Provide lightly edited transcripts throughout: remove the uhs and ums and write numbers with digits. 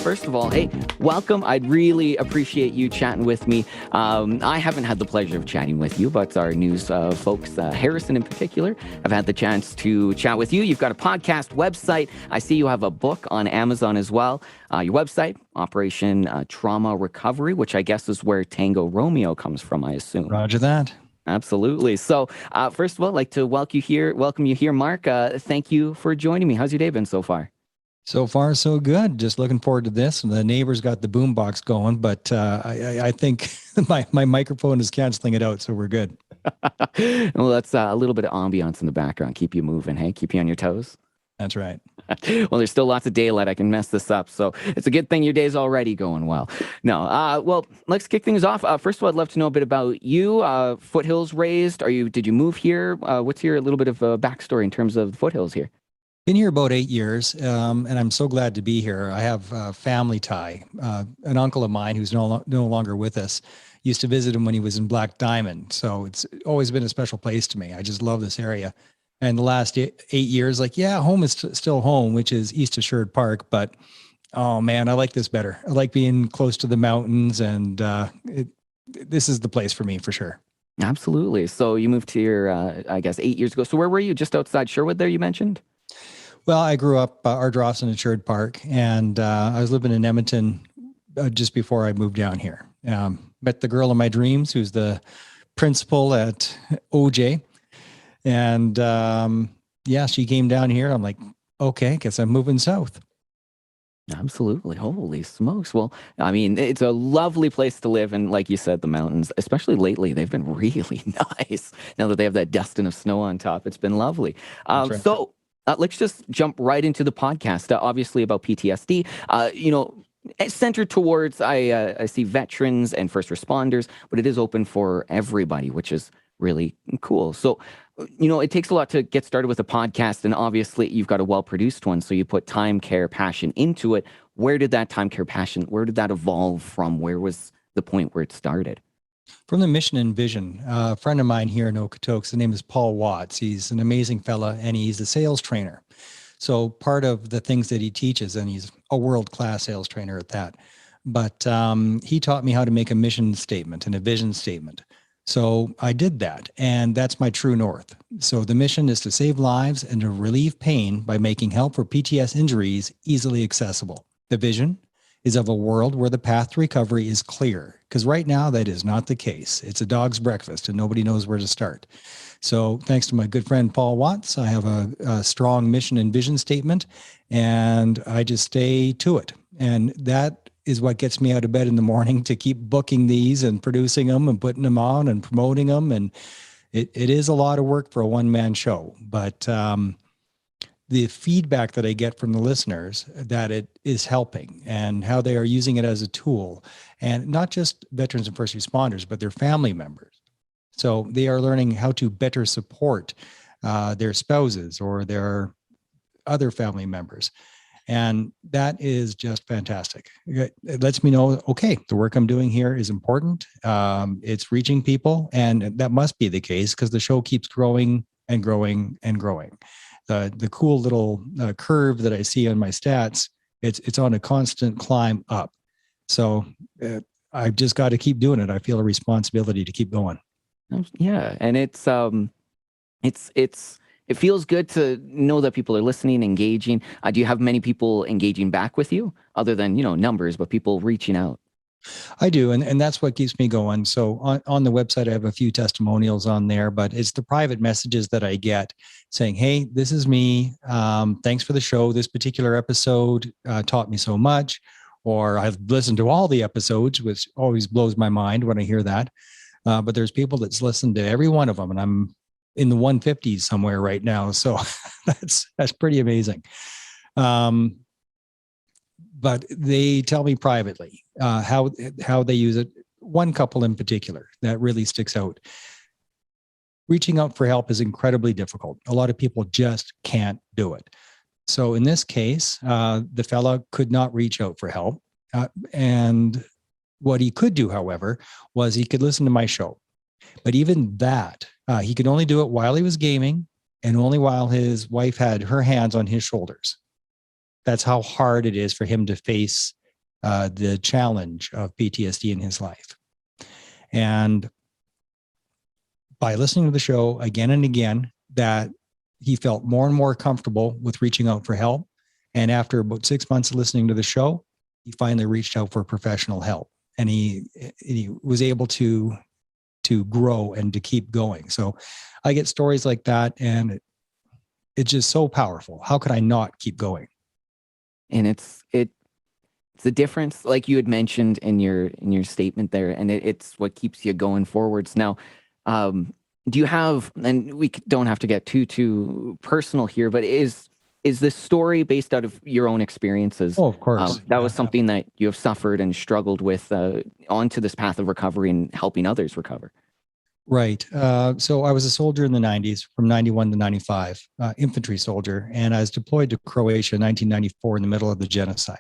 first of all, hey, welcome. I'd really appreciate you chatting with me. I haven't had the pleasure of chatting with you, but our news folks, Harrison in particular, have had the chance to chat with you. You've got a podcast website. I see you have a book on Amazon as well. Your website, Operation Trauma Recovery, which I guess is where Tango Romeo comes from, I assume. Roger that. Absolutely. So first of all, I'd like to welcome you here, Mark. Thank you for joining me. How's your day been so far? So far, so good. Just looking forward to this. The neighbor's got the boombox going, but I think my microphone is canceling it out, so we're good. Well, that's a little bit of ambiance in the background. Keep you moving, hey? Keep you on your toes. That's right. Well, there's still lots of daylight. I can mess this up. So it's a good thing your day's already going well. No, well, let's kick things off. First of all, I'd love to know a bit about you. Foothills raised. Did you move here? What's your little bit of a backstory in terms of Foothills here? Been here about 8 years, and I'm so glad to be here. I have a family tie. An uncle of mine who's no longer with us used to visit him when he was in Black Diamond. So it's always been a special place to me. I just love this area. And the last 8 years, home is still home, which is east of Sherwood Park. But, oh, man, I like this better. I like being close to the mountains, and this is the place for me for sure. Absolutely. So you moved here, I guess, 8 years ago. So where were you? Just outside Sherwood there, you mentioned? Well, I grew up Ardrossan at Sherwood Park, and I was living in Edmonton just before I moved down here. Met the girl of my dreams, who's the principal at OJ. And she came down here. I'm like, okay, guess I'm moving south. Absolutely. Holy smokes. Well, I mean, it's a lovely place to live. And like you said, the mountains, especially lately, they've been really nice. Now that they have that dusting of snow on top, it's been lovely. Right. So let's just jump right into the podcast, obviously about PTSD. Centered towards, I see veterans and first responders, but it is open for everybody, which is really cool. So, it takes a lot to get started with a podcast, and obviously you've got a well-produced one. So you put time, care, passion into it. Where did that time, care, passion, where did that evolve from? Where was the point where it started? From the mission and vision. A friend of mine here in Okotoks, the name is Paul Watts. He's an amazing fella, and he's a sales trainer. So part of the things that he teaches, and he's a world-class sales trainer at that, but he taught me how to make a mission statement and a vision statement. So I did that, and that's my true north. So the mission is to save lives and to relieve pain by making help for PTS injuries easily accessible. The vision is of a world where the path to recovery is clear, because right now that is not the case. It's a dog's breakfast and nobody knows where to start. So thanks to my good friend Paul Watts, I have a strong mission and vision statement, and I just stay to it. And that is what gets me out of bed in the morning to keep booking these and producing them and putting them on and promoting them. And it is a lot of work for a one-man show, but the feedback that I get from the listeners that it is helping and how they are using it as a tool, and not just veterans and first responders, but their family members. So they are learning how to better support their spouses or their other family members. And that is just fantastic. It lets me know, okay, the work I'm doing here is important. It's reaching people, and that must be the case because the show keeps growing and growing and growing. The cool little curve that I see on my stats, it's on a constant climb up. So I've just got to keep doing it. I feel a responsibility to keep going. Yeah, and it feels good to know that people are listening, engaging. Do you have many people engaging back with you, other than numbers, but people reaching out? I do, and that's what keeps me going. So on the website, I have a few testimonials on there, but it's the private messages that I get saying, hey, this is me. Thanks for the show. This particular episode taught me so much. Or I've listened to all the episodes, which always blows my mind when I hear that. But there's people that's listened to every one of them, and I'm in the 150s somewhere right now. So that's pretty amazing. But they tell me privately how they use it. One couple in particular that really sticks out. Reaching out for help is incredibly difficult. A lot of people just can't do it. So in this case, the fella could not reach out for help. And what he could do, however, was he could listen to my show. But even that, he could only do it while he was gaming and only while his wife had her hands on his shoulders. That's how hard it is for him to face the challenge of PTSD in his life. And by listening to the show again and again, that he felt more and more comfortable with reaching out for help. And after about 6 months of listening to the show, he finally reached out for professional help, and he was able to grow and to keep going. So I get stories like that, and it's just so powerful. How could I not keep going? And it's the difference, like you had mentioned in your statement there, and it's what keeps you going forwards. Now, do you have, and we don't have to get too personal here, but is this story based out of your own experiences? Oh, of course. That was something that you have suffered and struggled with onto this path of recovery and helping others recover. Right. So I was a soldier in the 90s, from 91 to 95, infantry soldier, and I was deployed to Croatia in 1994 in the middle of the genocide.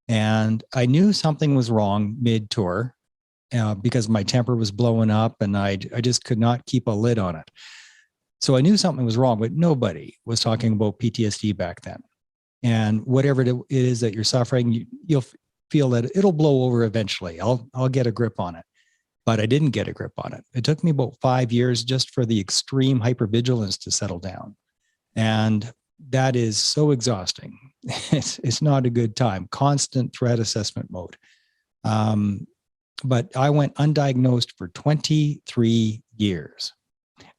And I knew something was wrong mid-tour because my temper was blowing up, and I just could not keep a lid on it. So I knew something was wrong, but nobody was talking about PTSD back then. And whatever it is that you're suffering, you'll feel that it'll blow over eventually. I'll get a grip on it. But I didn't get a grip on it. It took me about 5 years just for the extreme hypervigilance to settle down. And that is so exhausting. It's not a good time. Constant threat assessment mode. But I went undiagnosed for 23 years.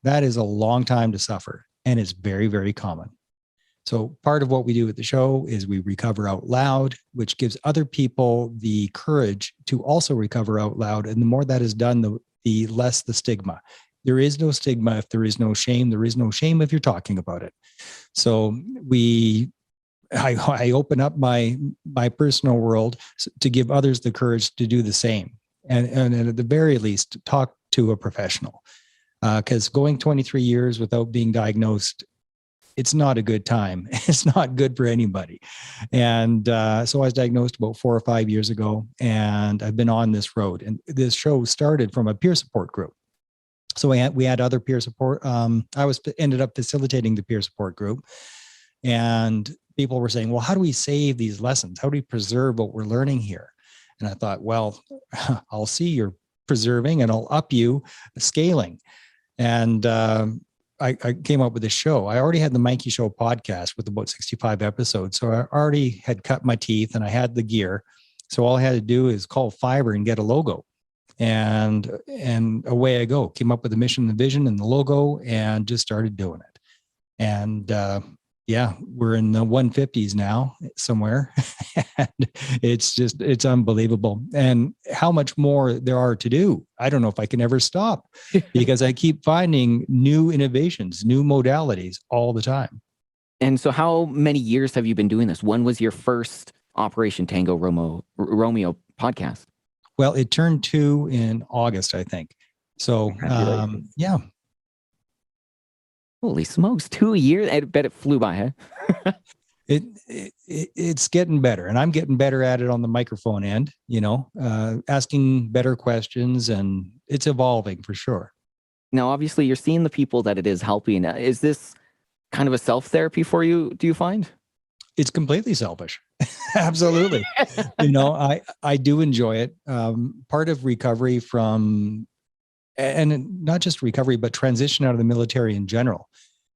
That is a long time to suffer, and it's very, very common. So part of what we do at the show is we recover out loud, which gives other people the courage to also recover out loud. And the more that is done, the less the stigma. There is no stigma if there is no shame. There is no shame if you're talking about it. So I open up my personal world to give others the courage to do the same. And at the very least, talk to a professional. Because going 23 years without being diagnosed, it's not a good time. It's not good for anybody. And so I was diagnosed about 4 or 5 years ago, and I've been on this road. And this show started from a peer support group. So we had other peer support. I ended up facilitating the peer support group, and people were saying, well, how do we save these lessons? How do we preserve what we're learning here? And I thought, well, I'll see you're preserving, and I'll up you scaling. And I came up with this show. I already had the Meincke Show podcast with about 65 episodes. So I already had cut my teeth and I had the gear. So all I had to do is call Fiverr and get a logo. And away I go. Came up with the mission, the vision, and the logo, and just started doing it. And yeah, we're in the 150s now somewhere. And it's unbelievable. And how much more there are to do. I don't know if I can ever stop because I keep finding new innovations, new modalities all the time. And so how many years have you been doing this? When was your first Operation Tango Romeo podcast? Well, it turned 2 in August, I think. So yeah. Holy smokes, 2 years. I bet it flew by, huh? It's getting better, and I'm getting better at it on the microphone end, asking better questions, and it's evolving for sure. Now, obviously, you're seeing the people that it is helping. Is this kind of a self-therapy for you, do you find? It's completely selfish. Absolutely. I do enjoy it. Part of recovery from, and not just recovery, but transition out of the military in general,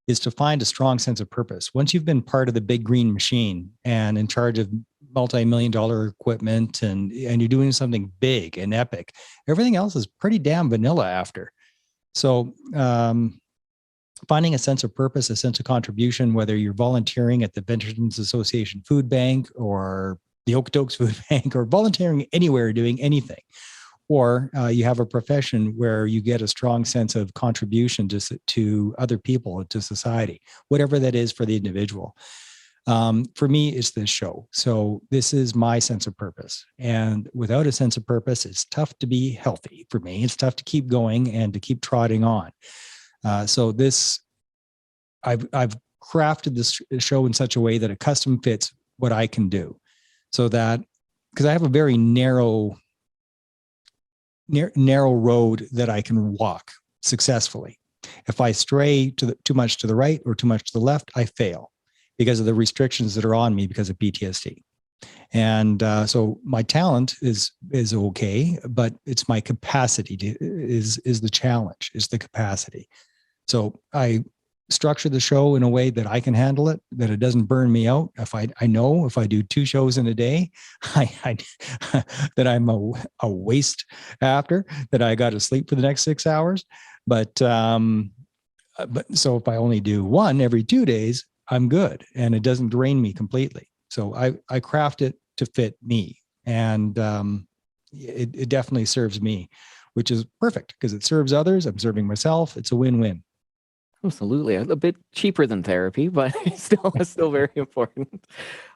is to find a strong sense of purpose. Once you've been part of the big green machine and in charge of multi-million-dollar equipment, and you're doing something big and epic, everything else is pretty damn vanilla after. So finding a sense of purpose, a sense of contribution, whether you're volunteering at the Veterans Association Food Bank or the Okotoks Food Bank, or volunteering anywhere doing anything, or you have a profession where you get a strong sense of contribution to other people, to society, whatever that is for the individual. For me, it's this show. So this is my sense of purpose. And without a sense of purpose, it's tough to be healthy for me. It's tough to keep going and to keep trotting on. So I've crafted this show in such a way that it custom fits what I can do. So that, because I have a very narrow road that I can walk successfully. If I stray too much to the right or too much to the left, I fail because of the restrictions that are on me because of PTSD. And so my talent is okay, but it's my capacity is the challenge, is the capacity. So I structure the show in a way that I can handle it, that it doesn't burn me out. If I know if I do 2 shows in a day, I that I'm a waste after, that I got to sleep for the next 6 hours. But so if I only do one every 2 days, I'm good and it doesn't drain me completely. So I craft it to fit me, and it definitely serves me, which is perfect because it serves others. I'm serving myself. It's a win-win. Absolutely. A bit cheaper than therapy, but still very important.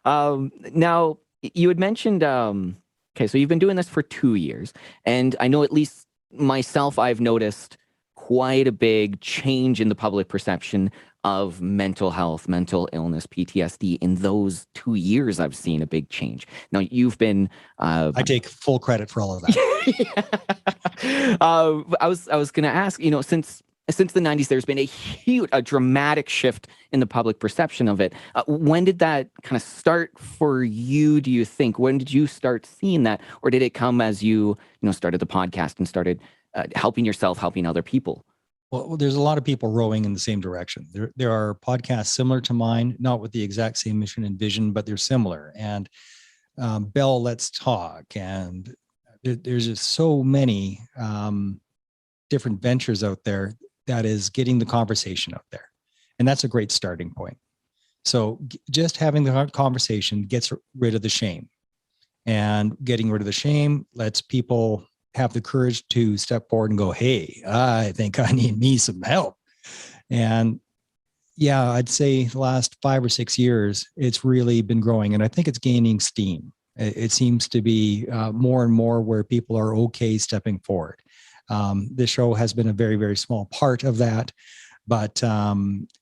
Now, you had mentioned, okay, so you've been doing this for 2 years, and I know at least myself, I've noticed quite a big change in the public perception of mental health, mental illness, PTSD. In those 2 years, I've seen a big change. Now, you've been I take full credit for all of that. I was going to ask, since the 90s, there's been a dramatic shift in the public perception of it. When did that kind of start for you, do you think? When did you start seeing that? Or did it come as you started the podcast and started helping yourself, helping other people? Well, there's a lot of people rowing in the same direction. There are podcasts similar to mine, not with the exact same mission and vision, but they're similar. And Bell Let's Talk, and there's just so many different ventures out there that is getting the conversation out there. And that's a great starting point. So just having the conversation gets rid of the shame, and getting rid of the shame lets people have the courage to step forward and go, hey, I think I need me some help. And yeah, I'd say the last 5 or 6 years, it's really been growing, and I think it's gaining steam. It seems to be more and more where people are okay stepping forward. This show has been a very, very small part of that, but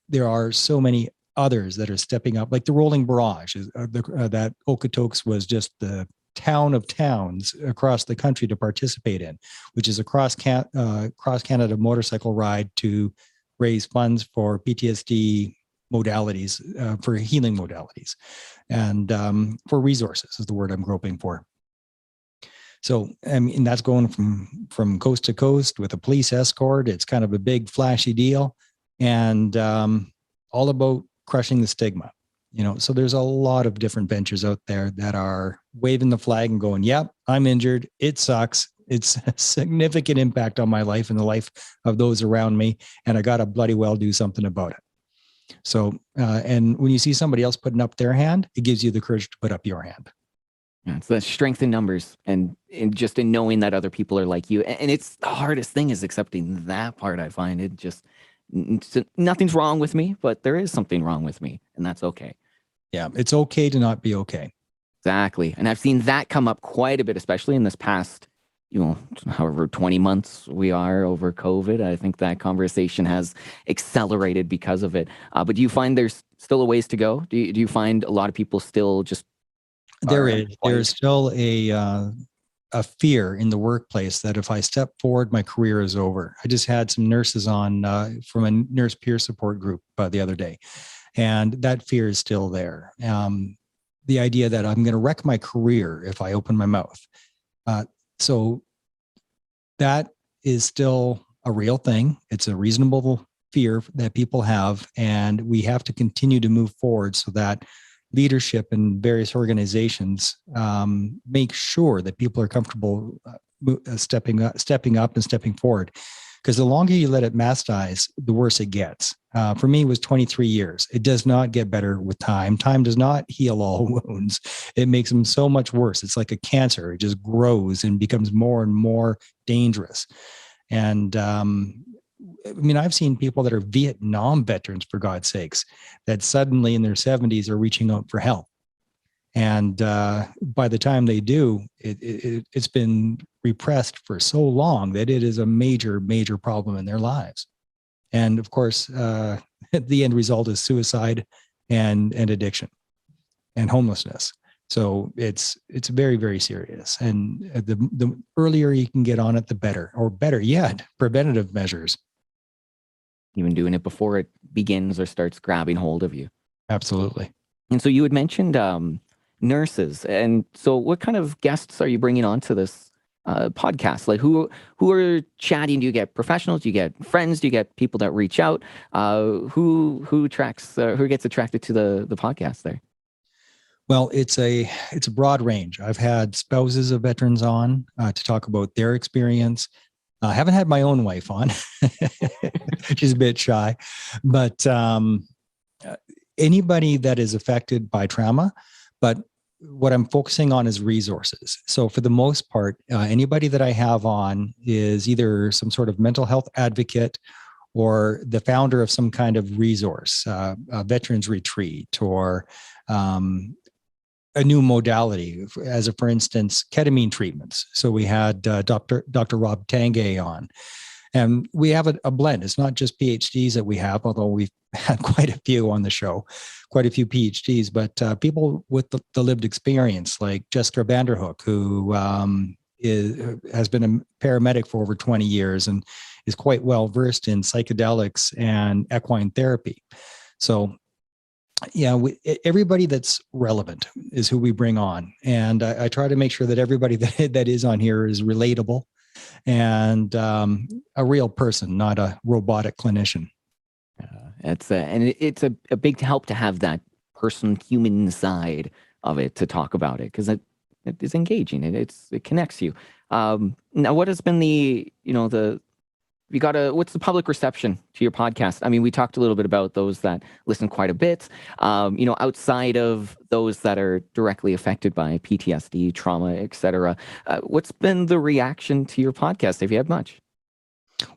there are so many others that are stepping up, like the Rolling Barrage. That Okotoks was just the town of towns across the country to participate in, which is a cross Canada motorcycle ride to raise funds for PTSD modalities, for healing modalities, and for resources is the word I'm groping for. So, I mean, that's going from coast to coast with a police escort. It's kind of a big flashy deal, and all about crushing the stigma. So there's a lot of different ventures out there that are waving the flag and going, yep, I'm injured. It sucks. It's a significant impact on my life and the life of those around me, and I got to bloody well do something about it. So, and when you see somebody else putting up their hand, it gives you the courage to put up your hand. Yeah, it's the strength in numbers, and just in knowing that other people are like you. And it's the hardest thing is accepting that part. I find it just, nothing's wrong with me, but there is something wrong with me, and that's okay. Yeah, it's okay to not be okay. Exactly. And I've seen that come up quite a bit, especially in this past, however 20 months we are over COVID. I think that conversation has accelerated because of it. But do you find there's still a ways to go? Do you find a lot of people still just there's still a fear in the workplace that if I step forward, my career is over. I just had some nurses on from a nurse peer support group the other day, and that fear is still there. The idea that I'm going to wreck my career if I open my mouth. So that is still a real thing. It's a reasonable fear that people have, and we have to continue to move forward so that leadership in various organizations make sure that people are comfortable stepping up and stepping forward. Because the longer you let it mastize, the worse it gets. For me, it was 23 years. It does not get better with time. Time does not heal all wounds. It makes them so much worse. It's like a cancer. It just grows and becomes more and more dangerous. And I mean, I've seen people that are Vietnam veterans, for God's sakes, that suddenly in their 70s are reaching out for help. And by the time they do, it's been repressed for so long that it is a major, major problem in their lives. And of course, the end result is suicide and addiction and homelessness. So it's very, very serious. And the earlier you can get on it, the better, or better yet, preventative measures. Even doing it before it begins or starts grabbing hold of you. Absolutely. And so you had mentioned nurses. And so, what kind of guests are you bringing on to this podcast? Like, who are chatting? Do you get professionals? Do you get friends? Do you get people that reach out? Who attracts? Who gets attracted to the podcast there? Well, it's a broad range. I've had spouses of veterans on to talk about their experience. I haven't had my own wife on. She's a bit shy, but anybody that is affected by trauma. But what I'm focusing on is resources. So for the most part, anybody that I have on is either some sort of mental health advocate or the founder of some kind of resource, a veterans retreat, or a new modality, as a, for instance, ketamine treatments. So we had Dr. Rob Tange on, and we have a blend. It's not just PhDs that we have, although we've had quite a few on the show, quite a few PhDs, but people with the lived experience, like Jessica Vanderhook, who has been a paramedic for over 20 years and is quite well versed in psychedelics and equine therapy. So yeah, everybody that's relevant is who we bring on. And I try to make sure that everybody that is on here is relatable and a real person, not a robotic clinician. It's a big help to have that person, human side of it to talk about it, because it is engaging. It connects you. Now, what has been what's the public reception to your podcast? I mean, we talked a little bit about those that listen quite a bit. Outside of those that are directly affected by PTSD, trauma, etc. What's been the reaction to your podcast? Have you had much?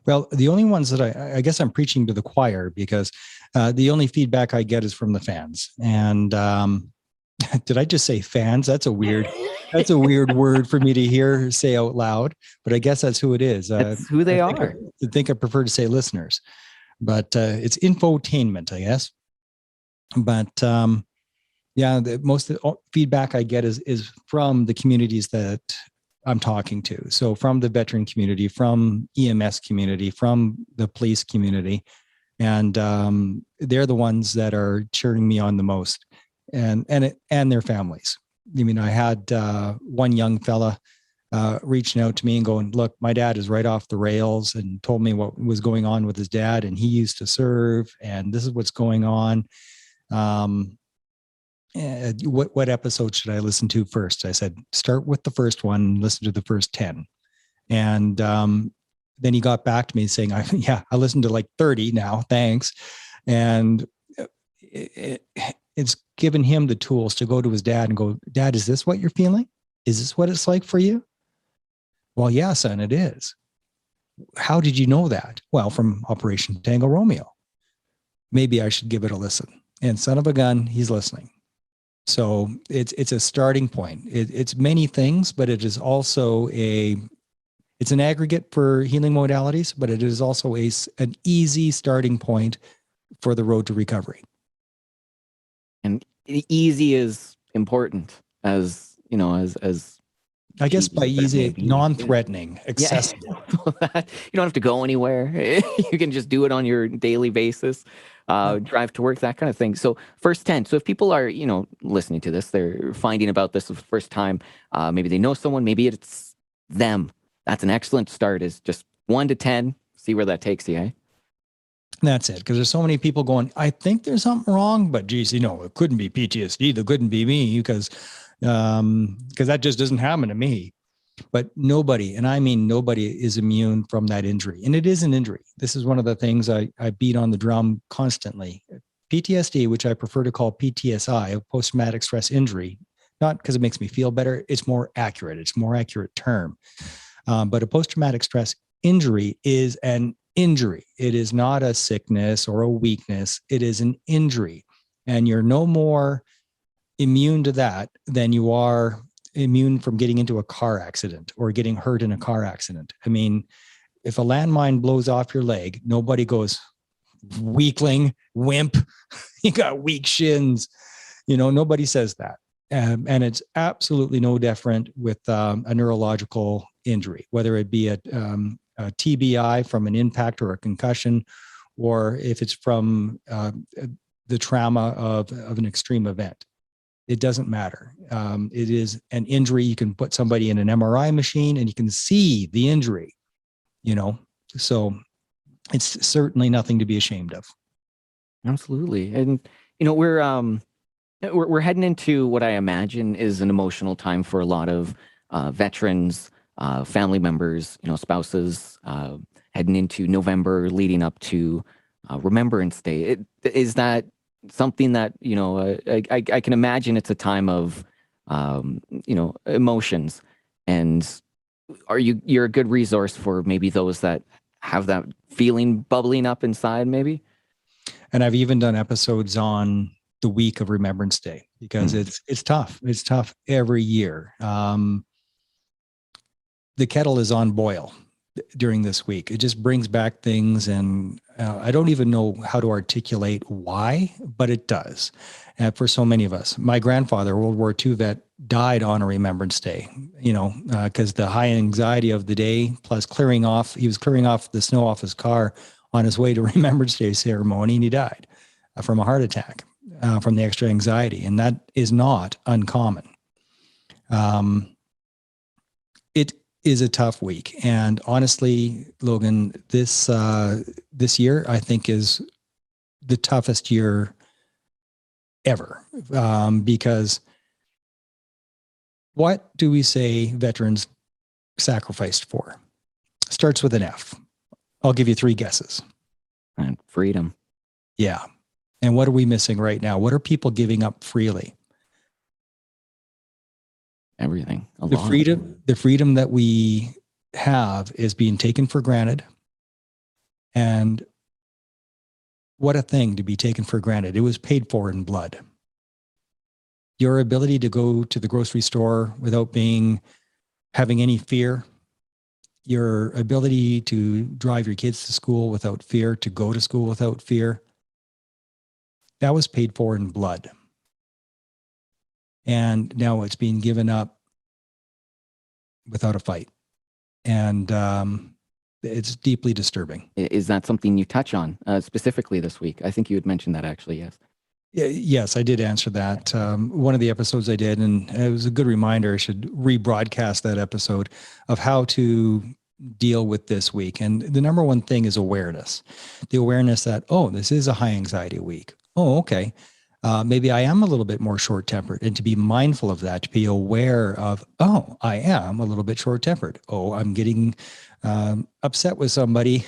Well, the only ones that I guess I'm preaching to the choir, because the only feedback I get is from the fans. And did I just say fans? That's a weird word for me to hear say out loud, but I guess that's who it is. That's who they are. I think I prefer to say listeners, but it's infotainment, I guess. But yeah, most of the feedback I get is from the communities that I'm talking to. So from the veteran community, from EMS community, from the police community, and they're the ones that are cheering me on the most, and their families. I mean, I had one young fella reaching out to me and going, "Look, my dad is right off the rails," and told me what was going on with his dad, and he used to serve, and this is what's going on. What episode should I listen to first? I said, start with the first one, listen to the first 10. And then he got back to me saying, I listened to like 30 now, thanks. And it's given him the tools to go to his dad and go, Dad, is this what you're feeling? Is this what it's like for you? Well, yeah, son, it is. How did you know that? Well, from Operation Tango Romeo. Maybe I should give it a listen. And son of a gun, he's listening. So it's a starting point. It's many things, but it is also it's an aggregate for healing modalities, but it is also an easy starting point for the road to recovery. And easy is important, as I guess by easy, non-threatening, accessible. Yeah. You don't have to go anywhere. You can just do it on your daily basis. Drive to work, that kind of thing. So first 10. So if people are, listening to this, they're finding about this for the first time. Maybe they know someone, maybe it's them. That's an excellent start, is just 1 to 10. See where that takes you, eh? That's it. Because there's so many people going, I think there's something wrong, but geez, it couldn't be PTSD. That couldn't be me, because that just doesn't happen to me. But nobody, and I mean nobody, is immune from that injury. And it is an injury. This is one of the things I beat on the drum constantly. PTSD, which I prefer to call PTSI, post-traumatic stress injury, not because it makes me feel better. It's more accurate. It's a more accurate term. But a post-traumatic stress injury is an injury. It is not a sickness or a weakness. It is an injury. And you're no more immune to that than you are immune from getting into a car accident or getting hurt in a car accident. I mean, if a landmine blows off your leg, nobody goes, weakling, wimp, you got weak shins. Nobody says that. And it's absolutely no different with a neurological injury, whether it be a TBI from an impact or a concussion, or if it's from the trauma of an extreme event. It doesn't matter. It is an injury. You can put somebody in an MRI machine and you can see the injury, so it's certainly nothing to be ashamed of. Absolutely. And, we're heading into what I imagine is an emotional time for a lot of veterans, family members, spouses, heading into November, leading up to Remembrance Day. Is that something that I can imagine it's a time of emotions, and you're a good resource for maybe those that have that feeling bubbling up inside, maybe. And I've even done episodes on the week of Remembrance Day because it's tough. It's tough every year. The kettle is on boil during this week. It just brings back things, and I don't even know how to articulate why, but it does. And for so many of us, my grandfather, World War II vet, died on a Remembrance Day, because the high anxiety of the day, plus he was clearing off the snow off his car on his way to Remembrance Day ceremony, and he died from a heart attack from the extra anxiety. And that is not uncommon. It is a tough week. And honestly, Logan, this year, I think, is the toughest year ever, because what do we say veterans sacrificed for? Starts with an F. I'll give you 3 guesses. And freedom. Yeah. And what are we missing right now? What are people giving up freely? Everything. The freedom that we have is being taken for granted. And what a thing to be taken for granted. It was paid for in blood. Your ability to go to the grocery store without having any fear, your ability to drive your kids to school without fear, to go to school without fear, that was paid for in blood. And now it's being given up without a fight. And it's deeply disturbing. Is that something you touch on specifically this week? I think you had mentioned that, actually, yes. Yes, I did answer that. One of the episodes I did, and it was a good reminder, I should rebroadcast that episode of how to deal with this week. And the number one thing is awareness. The awareness that, oh, this is a high anxiety week. Oh, okay. Maybe I am a little bit more short-tempered, and to be mindful of that, to be aware of, oh, I am a little bit short-tempered. Oh, I'm getting upset with somebody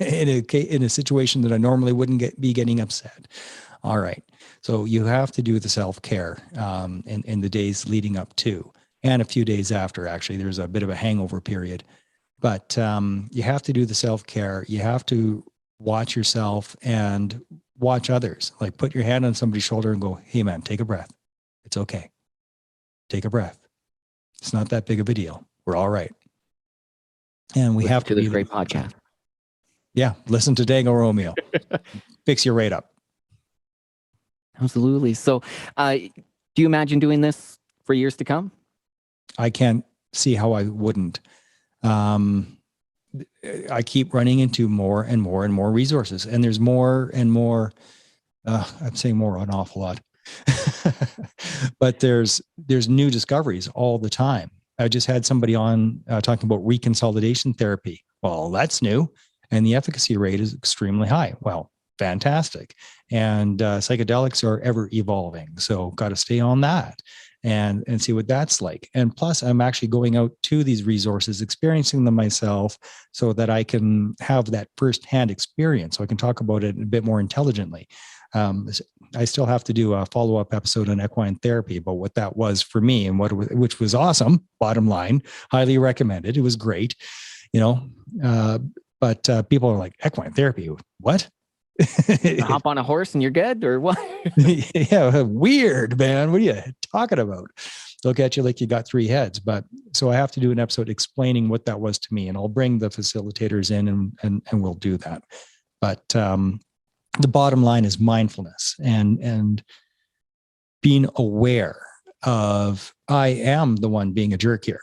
in a situation that I normally wouldn't be getting upset. All right. So you have to do the self-care in the days leading up to, and a few days after. Actually, there's a bit of a hangover period, but you have to do the self-care. You have to watch yourself and watch others. Like, put your hand on somebody's shoulder and go, hey man, take a breath. It's okay. Take a breath. It's not that big of a deal. We're all right. And we Listen have to this great podcast. Yeah. Listen to Tango Romeo. Fix your rate up. Absolutely. So do you imagine doing this for years to come? I can't see how I wouldn't. I keep running into more and more and more resources, and there's more and more. I'm saying more an awful lot, but there's new discoveries all the time. I just had somebody on talking about reconsolidation therapy. Well, that's new, and the efficacy rate is extremely high. Well, fantastic. And psychedelics are ever evolving, so got to stay on that and see what that's like. And plus, I'm actually going out to these resources, experiencing them myself, so that I can have that firsthand experience, so I can talk about it a bit more intelligently. I still have to do a follow-up episode on equine therapy about what that was for me, and which was awesome. Bottom line, highly recommended. It was great, but people are like, equine therapy, what? Hop on a horse and you're good, or what? Yeah, weird, man. What are you talking about? Look at you like you got 3 heads. But so I have to do an episode explaining what that was to me, and I'll bring the facilitators in and we'll do that. But the bottom line is mindfulness and being aware of, I am the one being a jerk here.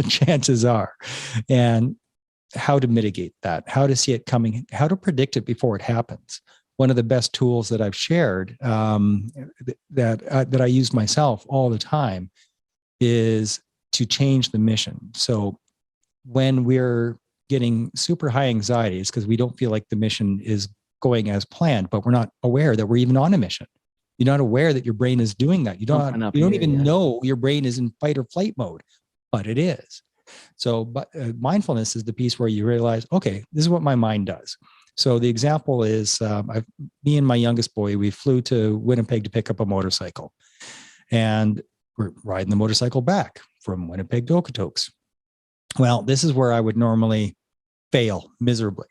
Chances are. And how to mitigate that, how to see it coming, how to predict it before it happens. one of the best tools that I've shared that I use myself all the time is to change the mission. So when we're getting super high anxiety, it's because we don't feel like the mission is going as planned, but we're not aware that we're even on a mission. You're not aware that your brain is doing that. You don't even know your brain is in fight or flight mode, but it is. So, but mindfulness is the piece where you realize, okay, this is what my mind does. So the example is, me and my youngest boy, we flew to Winnipeg to pick up a motorcycle, and we're riding the motorcycle back from Winnipeg to Okotoks. Well, this is where I would normally fail miserably,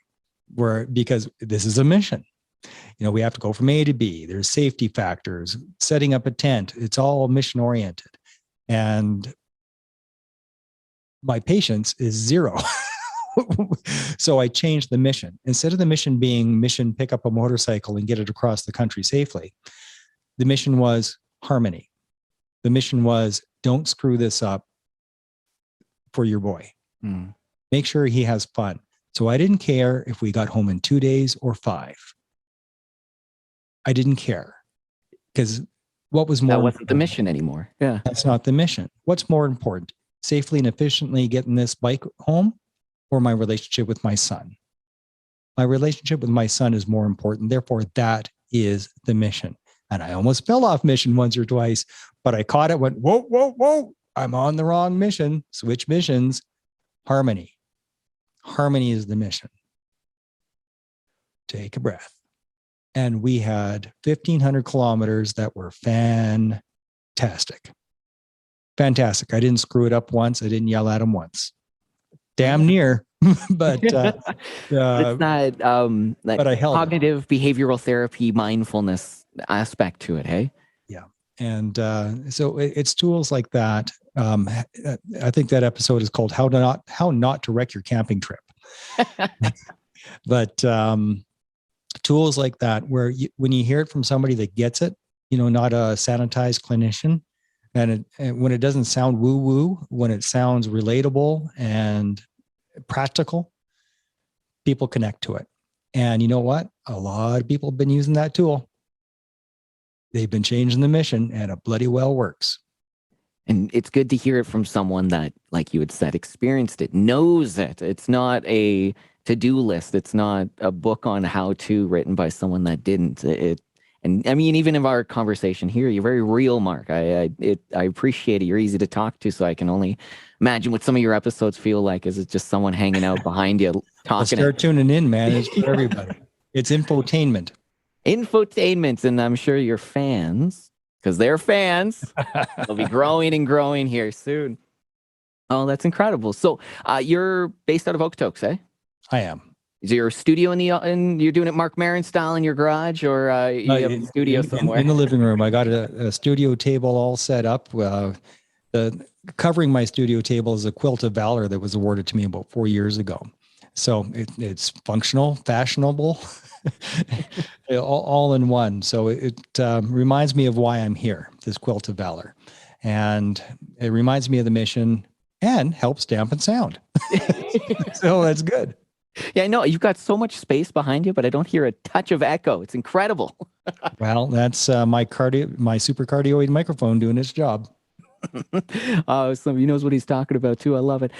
because this is a mission. We have to go from A to B. There's safety factors, setting up a tent. It's all mission oriented. And my patience is zero. So I changed the mission. Instead of the mission being pick up a motorcycle and get it across the country safely, the mission was harmony. The mission was, don't screw this up for your boy. Make sure he has fun. So I didn't care if we got home in 2 days or 5. I didn't care, because what was more, that wasn't the mission anymore. Yeah. That's not the mission. What's more important, safely and efficiently getting this bike home, or my relationship with my son? My relationship with my son is more important. Therefore, that is the mission. And I almost fell off mission once or twice, but I caught it, went, whoa, whoa, whoa, I'm on the wrong mission. Switch missions. Harmony. Harmony is the mission. Take a breath. And we had 1,500 kilometers that were fantastic. Fantastic. I didn't screw it up once. I didn't yell at him once. Damn near. But it's not but I held cognitive behavioral therapy, mindfulness aspect to it. Hey. Yeah. And so it's tools like that. I think that episode is called How Not to Wreck Your Camping Trip. But tools like that, where when you hear it from somebody that gets it, not a sanitized clinician, and when it doesn't sound woo-woo, when it sounds relatable and practical, people connect to it. And you know what? A lot of people have been using that tool. They've been changing the mission, and it bloody well works. And it's good to hear it from someone that, like you had said, experienced it, knows it. It's not a to-do list. It's not a book on how-to written by someone that didn't. And I mean, even in our conversation here, you're very real, Mark. I appreciate it. You're easy to talk to, so I can only imagine what some of your episodes feel like. Is it just someone hanging out behind you talking? Start tuning in, man. It's for everybody. It's infotainment. Infotainment, and I'm sure your fans, because they're fans, they'll be growing and growing here soon. Oh, that's incredible. So you're based out of Okotoks, eh? I am. Is your studio and you're doing it Mark Maron style in your garage, or you have a studio somewhere? In the living room. I got a studio table all set up. Covering my studio table is a quilt of valor that was awarded to me about 4 years ago. So it's functional, fashionable, all in one. So it reminds me of why I'm here, this quilt of valor. And it reminds me of the mission and helps dampen sound. So that's good. Yeah, I know. You've got so much space behind you, but I don't hear a touch of echo. It's incredible. Well, that's my super cardioid microphone doing its job. He knows what he's talking about too. I love it.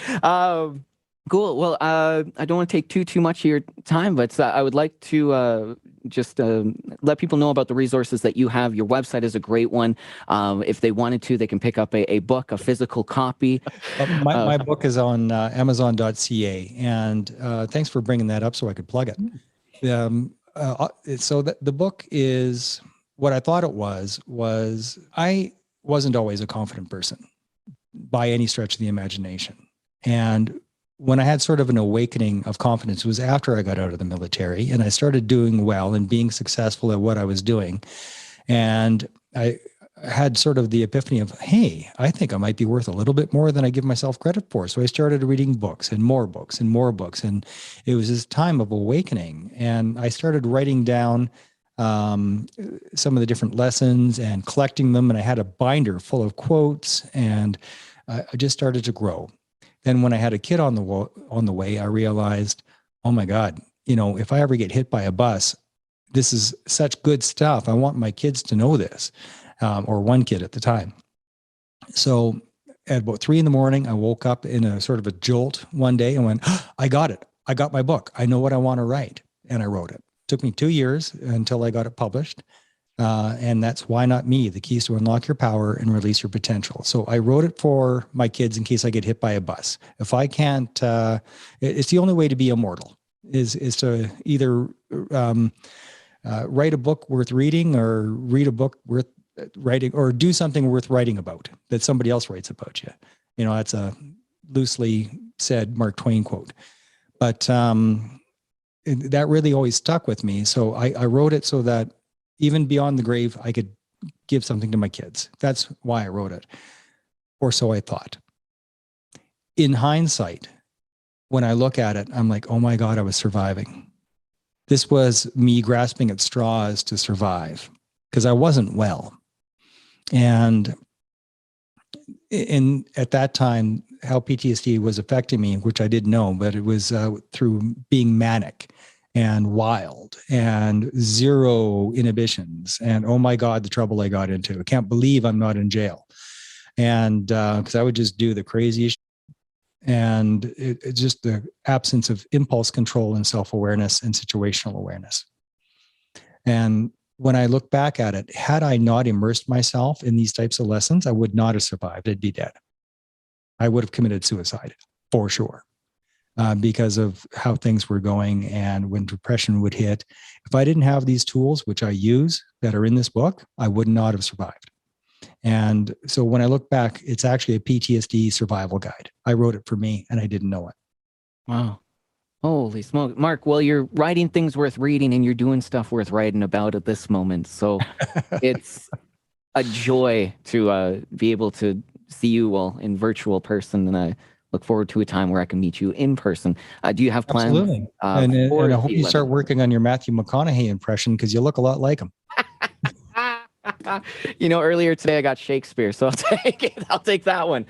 Cool. Well, I don't want to take too much of your time, but I would like to just let people know about the resources that you have. Your website is a great one. If they wanted to, they can pick up a book, a physical copy. My book is on Amazon.ca, and thanks for bringing that up so I could plug it. So the book is what I thought it was I wasn't always a confident person by any stretch of the imagination. And when I had sort of an awakening of confidence, it was after I got out of the military and I started doing well and being successful at what I was doing. And I had sort of the epiphany of, hey, I think I might be worth a little bit more than I give myself credit for. So I started reading books and more books and more books. And it was this time of awakening. And I started writing down some of the different lessons and collecting them. And I had a binder full of quotes, and I just started to grow. Then when I had a kid on the way, I realized, oh my God, if I ever get hit by a bus, this is such good stuff. I want my kids to know this, or one kid at the time. So at about 3 a.m, I woke up in a sort of a jolt one day and went, oh, I got it. I got my book. I know what I want to write. And I wrote it. It took me 2 years until I got it published. And that's Why Not Me? The Keys to Unlock Your Power and Release Your Potential. So I wrote it for my kids in case I get hit by a bus. If I can't, it's the only way to be immortal is to either write a book worth reading or read a book worth writing or do something worth writing about that somebody else writes about you. You know, that's a loosely said Mark Twain quote. But that really always stuck with me. So I wrote it so that even beyond the grave, I could give something to my kids. That's why I wrote it, or so I thought. In hindsight, when I look at it, I'm like, oh my God, I was surviving. This was me grasping at straws to survive because I wasn't well. And at that time, how PTSD was affecting me, which I didn't know, but it was through being manic and wild and zero inhibitions. And oh my God, the trouble I got into. I can't believe I'm not in jail. And because I would just do the craziest. And it's just the absence of impulse control and self-awareness and situational awareness. And when I look back at it, had I not immersed myself in these types of lessons, I would not have survived. I'd be dead. I would have committed suicide for sure. Because of how things were going and when depression would hit. If I didn't have these tools, which I use that are in this book, I would not have survived. And so when I look back, it's actually a PTSD survival guide. I wrote it for me and I didn't know it. Wow. Holy smoke. Mark, well, you're writing things worth reading and you're doing stuff worth writing about at this moment. So it's a joy to be able to see you well in virtual person. And I look forward to a time where I can meet you in person. Do you have plans? Absolutely. And I hope you start working on your Matthew McConaughey impression because you look a lot like him. You know, earlier today I got Shakespeare, so I'll take it. I'll take that one.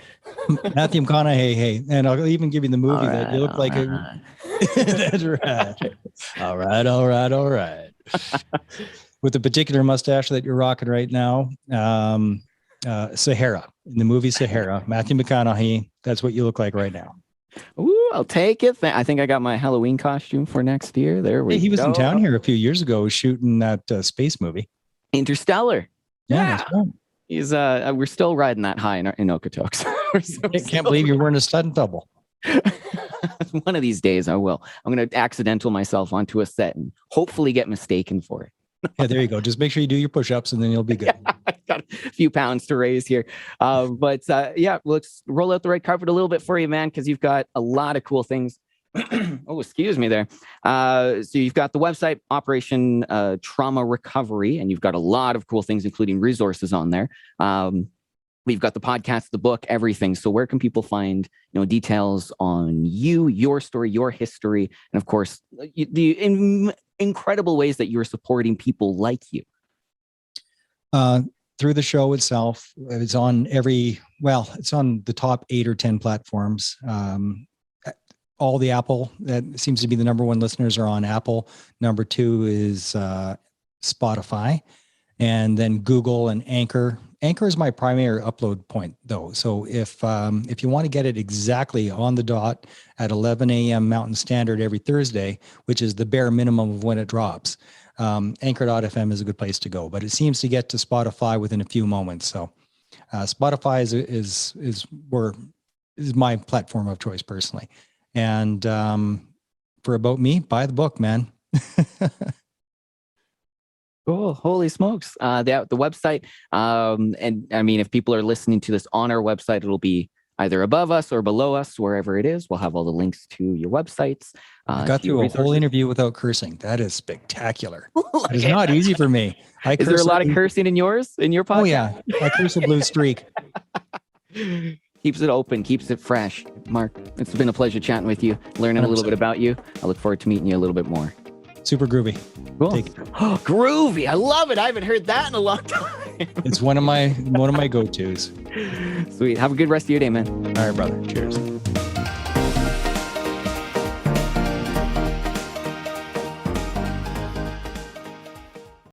Matthew McConaughey, hey, and I'll even give you the movie All that right, you look like. That's right. All right. With the particular mustache that you're rocking right now, Sahara, in the movie Sahara, Matthew McConaughey, that's what you look like right now. Ooh, I'll take it. I think I got my Halloween costume for next year. There we go. He was in town here a few years ago shooting that space movie. Interstellar. Yeah. That's right. He's we're still riding that high in Okotoks. I can't believe you're wearing a stunt double. One of these days I will. I'm going to accidental myself onto a set and hopefully get mistaken for it. Yeah, there you go. Just make sure you do your push-ups and then you'll be good. I've got a few pounds to raise here. But yeah, let's roll out the red carpet a little bit for you, man, because you've got a lot of cool things. Oh, excuse me there. So you've got the website, Operation Trauma Recovery, and you've got a lot of cool things, including resources on there. We've got the podcast, the book, everything. So where can people find, details on you, your story, your history, and of course, the incredible ways that you're supporting people like you? Through the show itself, it's on it's on the top 8 or 10 platforms. All the Apple, that seems to be the number one listeners are on Apple. Number 2 is Spotify, and then Google and Anchor. Anchor is my primary upload point, though. So if you want to get it exactly on the dot at 11 a.m. Mountain Standard every Thursday, which is the bare minimum of when it drops, Anchor.fm is a good place to go. But it seems to get to Spotify within a few moments. So Spotify is my platform of choice personally. And for About Me, buy the book, man. Cool. Holy smokes. The website. And I mean, if people are listening to this on our website, it'll be either above us or below us, wherever it is. We'll have all the links to your websites. I got through a whole interview without cursing. That is spectacular. It is not easy for me. Is there a lot of cursing in your podcast? Oh, yeah. I curse a blue streak. Keeps it open, keeps it fresh. Mark, it's been a pleasure chatting with you, learning 100%. A little bit about you. I look forward to meeting you a little bit more. Super groovy. Cool. Oh, groovy. I love it. I haven't heard that in a long time. It's one of my go-tos. Sweet. Have a good rest of your day, man. All right, brother. Cheers.